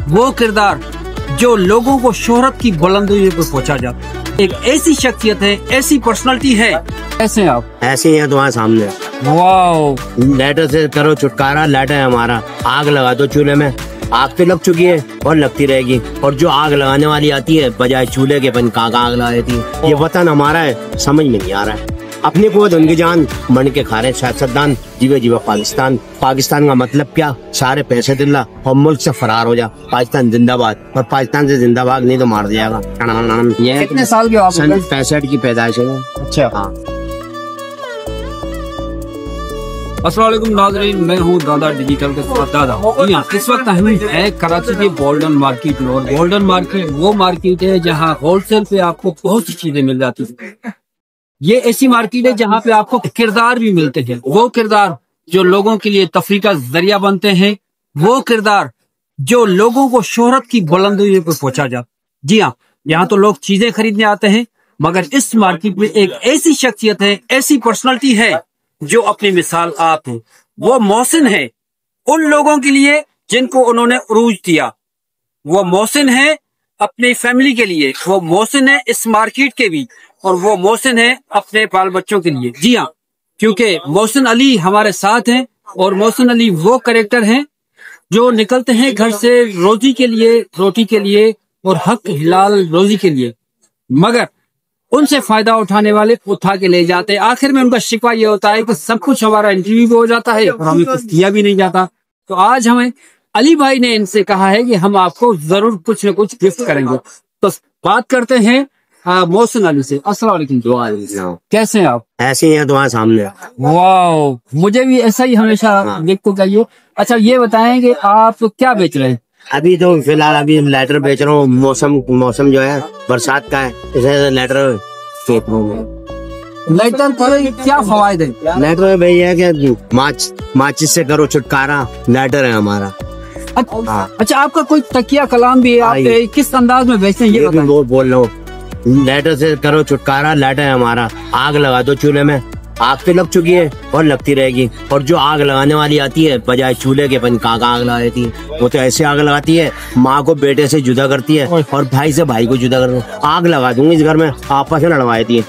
वो किरदार जो लोगों को शोहरत की बुलंदियों पर पहुंचा जाता है। एक ऐसी शख्सियत है, ऐसी पर्सनालिटी है। कैसे हैं आप? ऐसे ही है तुम्हारे सामने। वाह, लाइटर से करो छुटकारा, लाइटर है हमारा। आग लगा दो चूल्हे में, आग तो लग चुकी है और लगती रहेगी। और जो आग लगाने वाली आती है बजाय चूल्हे के अपन कहाँ आग लगा देती है। ये वतन हमारा है, समझ में नहीं आ रहा है। अपनी कुवत उनकी जान, बन के खा रहे सियासतदान। जीवे जीवा पाकिस्तान। पाकिस्तान का मतलब क्या? सारे पैसे दिल्ला और मुल्क से फरार हो जा। पाकिस्तान जिंदाबाद। और पाकिस्तान से जिंदाबाद नहीं तो मार दिया। कितने साल के हो आप? 65 की पैदाइश है। अच्छा, हाँ। अस्सलाम वालेकुम नाज़रीन, मैं हूँ दादा डिजिटल के साथ दादा। जी हाँ, इस वक्त हम है कराची के गोल्डन मार्केट में। और गोल्डन मार्केट वो मार्केट है जहाँ होलसेल पे आपको बहुत सी चीजें मिल जाती है। ये ऐसी मार्केट है जहाँ पे आपको किरदार भी मिलते हैं। वो किरदार जो लोगों के लिए तफरीह का जरिया बनते हैं। वो किरदार जो लोगों को शोहरत की बुलंदियों पर पहुंचा जाता। जी हाँ, यहाँ तो लोग चीजें खरीदने आते हैं, मगर इस मार्केट में एक ऐसी शख्सियत है, ऐसी पर्सनालिटी है जो अपनी मिसाल आप हैं। वो मोहसिन है उन लोगों के लिए जिनको उन्होंने उरूज दिया। वो मोहसिन है अपनी फैमिली के लिए। वो मोहसिन है इस मार्केट के भी, और वो मोहसिन है अपने बाल बच्चों के लिए। जी हाँ, क्योंकि मोहसिन अली हमारे साथ हैं। और मोहसिन अली वो कैरेक्टर हैं जो निकलते हैं घर से रोजी के लिए, रोटी के लिए और हक हिलाल रोजी के लिए, मगर उनसे फायदा उठाने वाले उठा के ले जाते हैं। आखिर में उनका शिकवा ये होता है कि सब कुछ हमारा इंटरव्यू भी हो जाता है और हमें कुछ दिया भी नहीं जाता। तो आज हमें अली भाई ने इनसे कहा है कि हम आपको जरूर कुछ न कुछ गिफ्ट करेंगे। तो बात करते हैं मोहसिन अली से। अस्सलाम वालेकुम, कैसे हैं आप? ऐसे ही है तुम्हारे सामने। वाह, मुझे भी ऐसा ही हमेशा देखते चाहिए। अच्छा, ये बताएं कि आप क्या बेच रहे हैं? अभी तो फिलहाल अभी लाइटर बेच रहा हूँ। मौसम जो है बरसात का है, इसलिए लाइटर बेच रहा हूँ। लाइटर पर क्या फवायद है? लाइटर में भाई है कि माचिस से करो छुटकारा, लाइटर है हमारा। अच्छा, आपका कोई तकिया कलाम भी है? आप किस अंदाज में बेचते हैं ये बताएं। बोल रहा हूँ, लाइटर से करो छुटकारा, लाइटर है हमारा। आग लगा दो चूल्हे में, आग तो लग चुकी है और लगती रहेगी। और जो आग लगाने वाली आती है बजाय चूल्हे के अपन कहाँ आग लगा देती है। वो तो ऐसे आग लगाती है, माँ को बेटे से जुदा करती है और भाई से भाई को जुदा करती है। आग लगा दूंगी इस घर में, आपस में लड़वा देती है।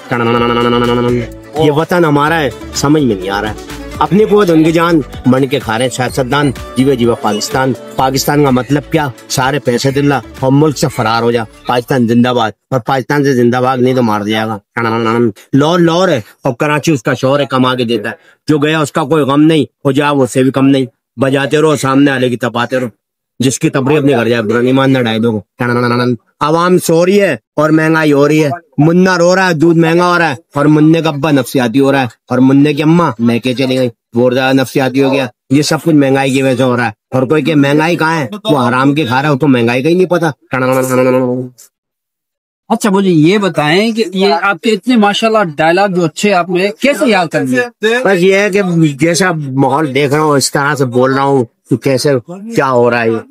ये वतन हमारा है, समझ में नहीं आ रहा है। अपनी कुवत उनकी जान, बन के खा रहे सियासतदान। जीवे जीवा पाकिस्तान। पाकिस्तान का मतलब क्या? सारे पैसे दिल्ला और मुल्क से फरार हो जा। पाकिस्तान जिंदाबाद। और पाकिस्तान से जिंदाबाद नहीं तो मार दिया। लाहौर है और कराची उसका शोर है, कमा के देता है। जो गया उसका कोई गम नहीं, हो जा उससे भी कम नहीं। बजाते रहो, सामने आले की तपाते रहो। जिसकी तबरी अपने घर जाए, बुरा नहीं मानना डायदों को। आवाम सो रही है और महंगाई हो रही है। मुन्ना रो रहा है, दूध महंगा हो रहा है, और मुन्ने का अब्बा नफसियाती हो रहा है, और मुन्ने की अम्मा मैके चली गई, वो ज्यादा नफसियाती हो गया। ये सब कुछ महंगाई की वजह से हो रहा है। और कोई के महंगाई कहाँ है, वो हराम के खा रहा है, तो महंगाई का ही नहीं पता। अच्छा, मुझे ये बताएं कि ये आपके इतने माशाल्लाह डायलॉग जो अच्छे आपने कैसे याद कर लिए? बस ये है कि जैसा माहौल देख रहा हूँ इस तरह से बोल रहा हूँ कि कैसे क्या हो रहा है,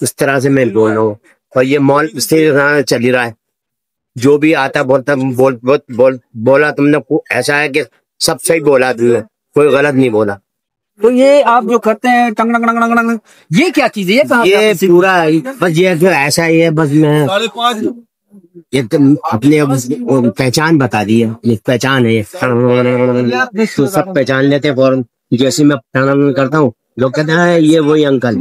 इस तरह से मैं बोल रहा हूँ। और ये माहौल इस तरह चल ही रहा है। जो भी आता बोलता बोला तुमने, ऐसा है कि सब सही बोला तुमने, कोई गलत नहीं बोला। तो ये आप जो करते हैं टंग टंग टंग टंग, ये क्या चीज है? ये पूरा बस ये ऐसा ही है। बस मैं एक अपने पहचान बता दी है, ये पहचान है। तो सब पहचान लेते हैं फौरन। जैसे मैं करता हूँ, लोग कहते हैं ये वही अंकल।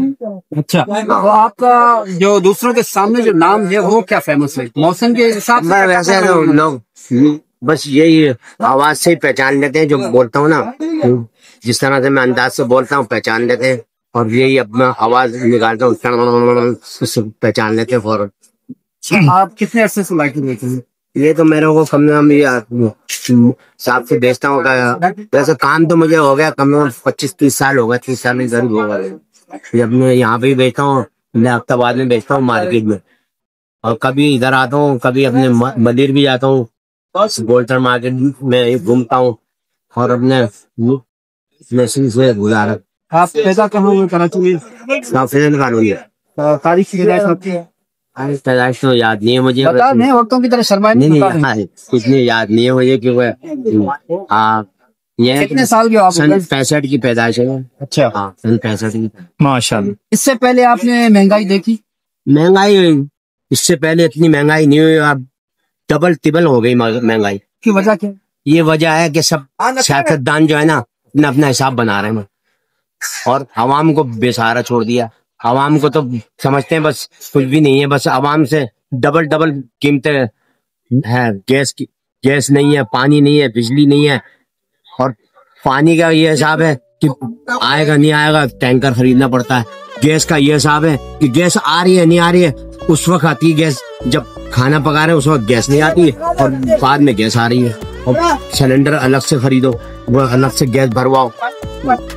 अच्छा, तो आपका जो दूसरों के सामने जो नाम है वो क्या फेमस है? मौसम के हिसाब से वैसे तो लोग बस यही आवाज से ही पहचान लेते हैं। जो बोलता हूँ ना, जिस तरह से मैं अंदाज से बोलता हूँ पहचान लेते हैं। और यही अपना आवाज निकालता हूँ, पहचान लेते हैं फौरन। आप कितने अरसे से लाइटिंग देते हैं? ये तो मेरे को कम से कम साहब से बेचता हूँ। वैसे काम तो मुझे हो गया कम से कम 25-30 साल हो गए। 30 साल में जरूर होगा। जब मैं यहाँ पे भी बेचता हूँ, अब्ताबाद में बेचता हूँ मार्केट में, और कभी इधर आता हूँ, कभी अपने मंदिर भी जाता हूँ। गोल्डन मार्केट में घूमता हूँ और अपने से गुजारा। आप पैदा कहाँ हुए? कराची में? तारीख पैदाइश तो याद नहीं है मुझे। वक्तों की तरह शर्मा नहीं, कुछ नहीं याद नहीं है मुझे, क्योंकि हाँ ये कितने साल के आप? 65 की पैदाइश है। अच्छा, हाँ 65 की। माशाल्लाह। इससे पहले आपने महंगाई देखी? महंगाई इससे पहले इतनी महंगाई नहीं हुई, अब डबल टिबल हो गई महंगाई की वजह क्या? ये वजह है कि सब सियासतदान जो है ना अपना अपना हिसाब बना रहे हैं और आवाम को बेसहारा छोड़ दिया। आवाम को तो समझते हैं बस कुछ भी नहीं है, बस आवाम से डबल डबल कीमतें है। गैस नहीं है, पानी नहीं है, बिजली नहीं है। और पानी का ये हिसाब है कि आएगा नहीं आएगा, टैंकर खरीदना पड़ता है। गैस का ये हिसाब है कि गैस आ रही है नहीं आ रही है, उस वक्त आती है गैस जब खाना पका रहे हैं, उस वक्त गैस नहीं आती है और बाद में गैस आ रही है। और सिलेंडर अलग से खरीदो, वो अलग से गैस भरवाओ,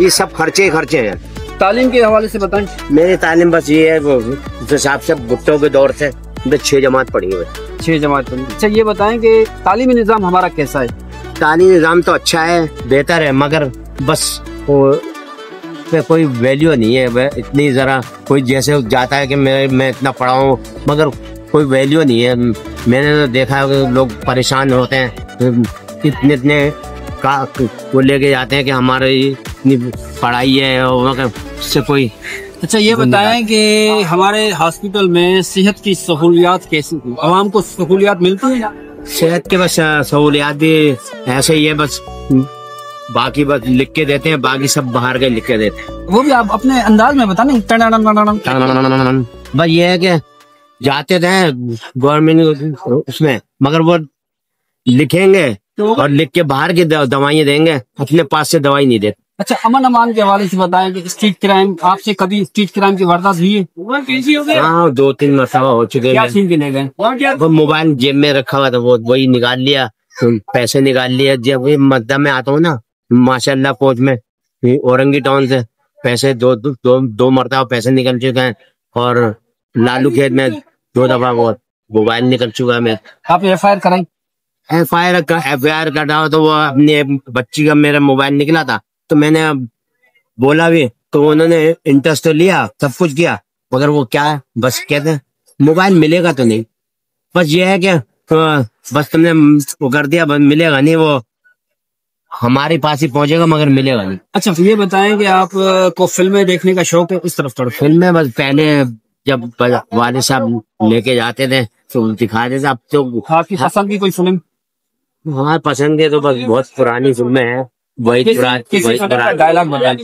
ये सब खर्चे हैं। तालीम के हवाले से बताएं। मेरी तालीम बस ये है, उस हिसाब से भुट्टो के दौर से 6 जमात पढ़ी हुई। 6 जमात पढ़ी। अच्छा ये बताएं कि तालीमी निज़ाम हमारा कैसा है? तालीमी निज़ाम तो अच्छा है, बेहतर है, मगर बस कोई वैल्यू नहीं है। वह इतनी जरा कोई जैसे जाता है कि मैं इतना पढ़ा हूँ, मगर कोई वैल्यू नहीं है। मैंने तो देखा है कि लोग परेशान होते हैं, इतने को लेके जाते हैं कि हमारी इतनी पढ़ाई है और उससे कोई। अच्छा ये बताएं कि हमारे हॉस्पिटल में सेहत की सहूलियात कैसी, आवाम को सहूलियात मिलती है? सेहत के बस सहूलियात भी ऐसे ही है, बस बाकी बस लिख के देते हैं, बाकी सब बाहर के लिख के देते हैं। वो भी आप अपने अंदाज में बताने। बस ये है कि जाते थे गवर्नमेंट उसमें, मगर वो लिखेंगे और लिख के बाहर की दवाइयाँ देंगे, अपने पास से दवाई नहीं देते। अच्छा अमन अमान के हवाले से बताएं कि स्ट्रीट क्राइम, आपसे कभी स्ट्रीट क्राइम की वारदात हुई है? हाँ 2-3 मरतबा हो चुके हैं। वो मोबाइल जेब में रखा हुआ था, वो वही निकाल लिया, पैसे निकाल लिया। जब ये मद्दा में आता हूँ ना माशाल्लाह फौज में औरंगी टाउन से पैसे दो मरतबा पैसे निकल चुके हैं, और लालू खेत में 2 दफा वो मोबाइल निकल चुका है। मैं आप FIR कराई? FIR कटा तो वो अपने बच्ची का मेरा मोबाइल निकला था, तो मैंने बोला भी, तो उन्होंने इंटरेस्ट तो लिया, सब कुछ किया, मगर वो क्या है बस कहते हैं मोबाइल मिलेगा तो नहीं। बस ये है कि बस तुमने वो कर दिया, बस मिलेगा नहीं, वो हमारे पास ही पहुंचेगा मगर मिलेगा नहीं। अच्छा ये बताएं कि आप को फिल्में देखने का शौक है? इस तरफ थोड़ा। फिल्में बस पहले जब वाले साहब लेके जाते थे तो दिखा देते, अब तो आपकी पसंद की कोई फिल्म? हमारे पसंद के तो बस बहुत पुरानी फिल्में हैं, वही डायलॉग बताएं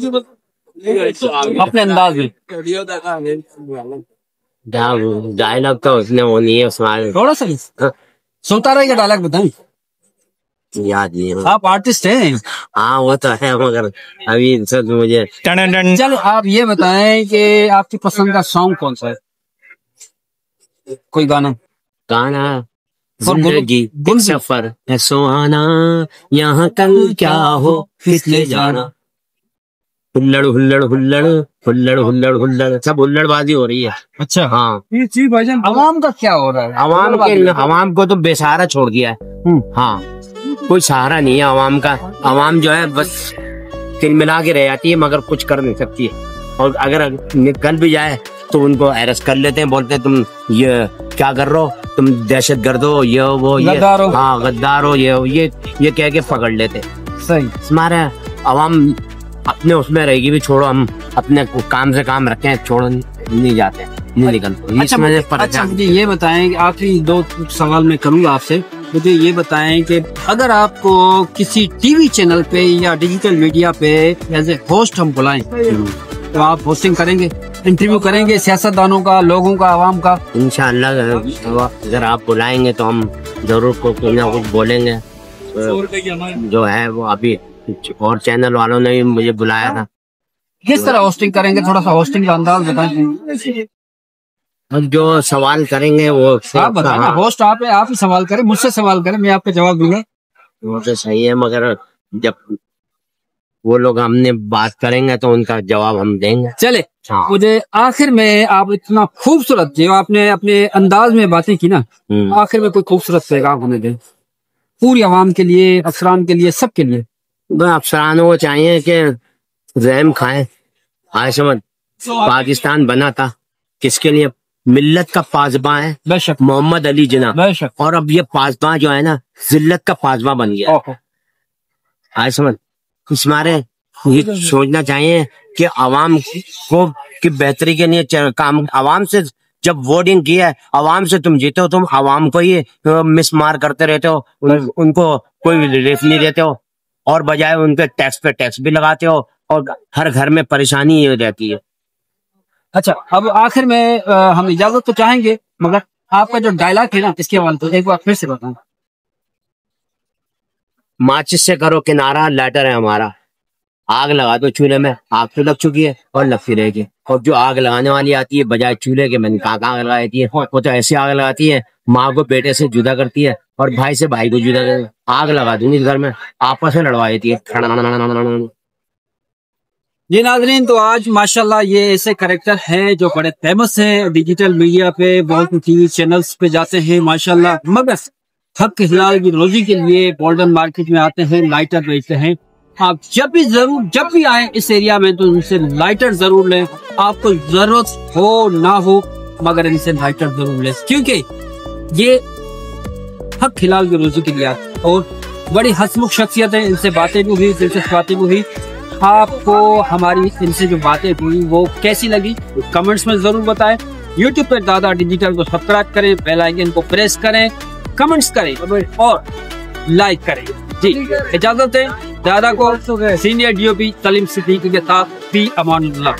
अपने अंदाज में। डायलॉग तो उसने वो नहीं है उसमें, थोड़ा सा सोता रहेगा डायलॉग बताएं। याद नहीं है। आप आर्टिस्ट हैं? हाँ वो तो है, मगर अभी मुझे। चलो आप ये बताएं कि आपकी पसंद का सॉन्ग कौन सा है? कोई गाना जिंदगी सफर है सुहाना, यहाँ कल क्या हो किसने जाना। हुल्लड़ हुल्लड़ हुल्लड़ हुल्लड़ हुल्लड़ हुल्लड़, सब हुल्लड़बाजी हो रही है। अच्छा हाँ ये चीज भाईजान अवाम का क्या हो रहा है? अवाम को तो बेसहारा छोड़ दिया है। हाँ कोई सहारा नहीं है अवाम का। अवाम जो है बस तिलमिला के रह जाती है, मगर कुछ कर नहीं सकती है। और अगर निकल भी जाए तो उनको अरेस्ट कर लेते हैं, बोलते हैं तुम ये क्या कर रहे हो, तुम दहशतगर्द हो, ये वो ये, हाँ गद्दार हो, ये कह के पकड़ लेते। सही हमारे अवाम अपने उसमें रहेगी भी, छोड़ो हम अपने काम से काम रखें, छोड़ो नहीं जाते, नहीं निकलते। अच्छा मुझे ये बताएं कि आखिरी 2 सवाल मैं करूंगा आपसे। मुझे ये बताएं कि अगर आपको किसी टीवी चैनल पे या डिजिटल मीडिया पे एज ए होस्ट हम बुलाएं तो आप होस्टिंग करेंगे, इंटरव्यू करेंगे सियासतदानों का, लोगों का, आवाम का? इंशाअल्लाह अगर आप बुलाएंगे तो हम जरूर कुछ ना कुछ बोलेंगे। जो है वो अभी और चैनल वालों ने भी मुझे बुलाया था। किस तरह होस्टिंग करेंगे, थोड़ा सा होस्टिंग का अंदाज बताएं। जो सवाल करेंगे वो आप बताएं ना, होस्ट आप ही सवाल करें, मुझसे सवाल करें, मैं आपका जवाब दूंगा। वो तो सही है, मगर जब वो लोग हमने बात करेंगे तो उनका जवाब हम देंगे। चले हाँ। मुझे आखिर में आप इतना खूबसूरत जो आपने अपने अंदाज में बातें की ना, आखिर में कोई खूबसूरत पैगाम हमें दे, पूरी आवाम के लिए, अफसरान के लिए, सबके लिए। अफसरानों को चाहिए कि रहम खाएं। आज समझ पाकिस्तान बना था किसके लिए? मिल्लत का पासबा है बेशक, मोहम्मद अली जिन्ना, बेशक। और अब ये पासबा जो है ना जिल्लत का पासबा बन गया। आज समझ हमारे ये सोचना चाहिए कि आवाम को की बेहतरी के लिए काम, आवाम से जब वोटिंग की है आवाम से, तुम जीते हो, तुम आवाम को ही मिसमार करते रहते हो, उनको कोई रिलीफ नहीं देते हो, और बजाय उनके टैक्स पे टैक्स भी लगाते हो, और हर घर में परेशानी ये रहती है। अच्छा, अब आखिर में हम इजाजत तो चाहेंगे, मगर आपका जो डायलॉग है ना इसके हवाले तो एक बार फिर से बताएं। माचिस से करो किनारा, लाइटर है हमारा, आग लगा दो चूल्हे में, आग तो लग चुकी है और लगती रहेगी। और जो आग लगाने वाली आती है बजाय चूल्हे के, मैंने कहा आग लगाती है, वो तो ऐसी आग लगाती है, माँ को बेटे से जुदा करती है और भाई से भाई को जुदा करती है। आग लगा दूंगी घर में, आपस में लड़वा देती है। जी नाजरीन, तो आज माशाल्लाह ये ऐसे कैरेक्टर हैं जो बड़े फेमस हैं डिजिटल मीडिया पे, बहुत टीवी चैनल्स पे जाते हैं माशाल्लाह, मगर हक हिलाल की रोजी के लिए गोल्डन मार्केट में आते हैं, लाइटर बेचते हैं। आप जब भी आए इस एरिया में तो इनसे लाइटर जरूर लें, आपको जरूरत हो ना हो मगर इनसे लाइटर जरूर लें, क्योंकि ये हक हिलाल की रोजी के लिए आते हैं और बड़ी हंसमुख शख्सियत है। इनसे बातें भी हुई, दिलचस्प बातें भी हुई। आपको हमारी इनसे जो बातें हुई वो कैसी लगी कमेंट्स में जरूर बताएं। यूट्यूब पर दादा डिजिटल को सब्सक्राइब करें, बेल आइकन को प्रेस करें, कमेंट्स करें और लाइक करें। जी इजाजत है दादा को, सीनियर DOP सलीम सिद्दीकी के साथ, भी अमानुल्लाह।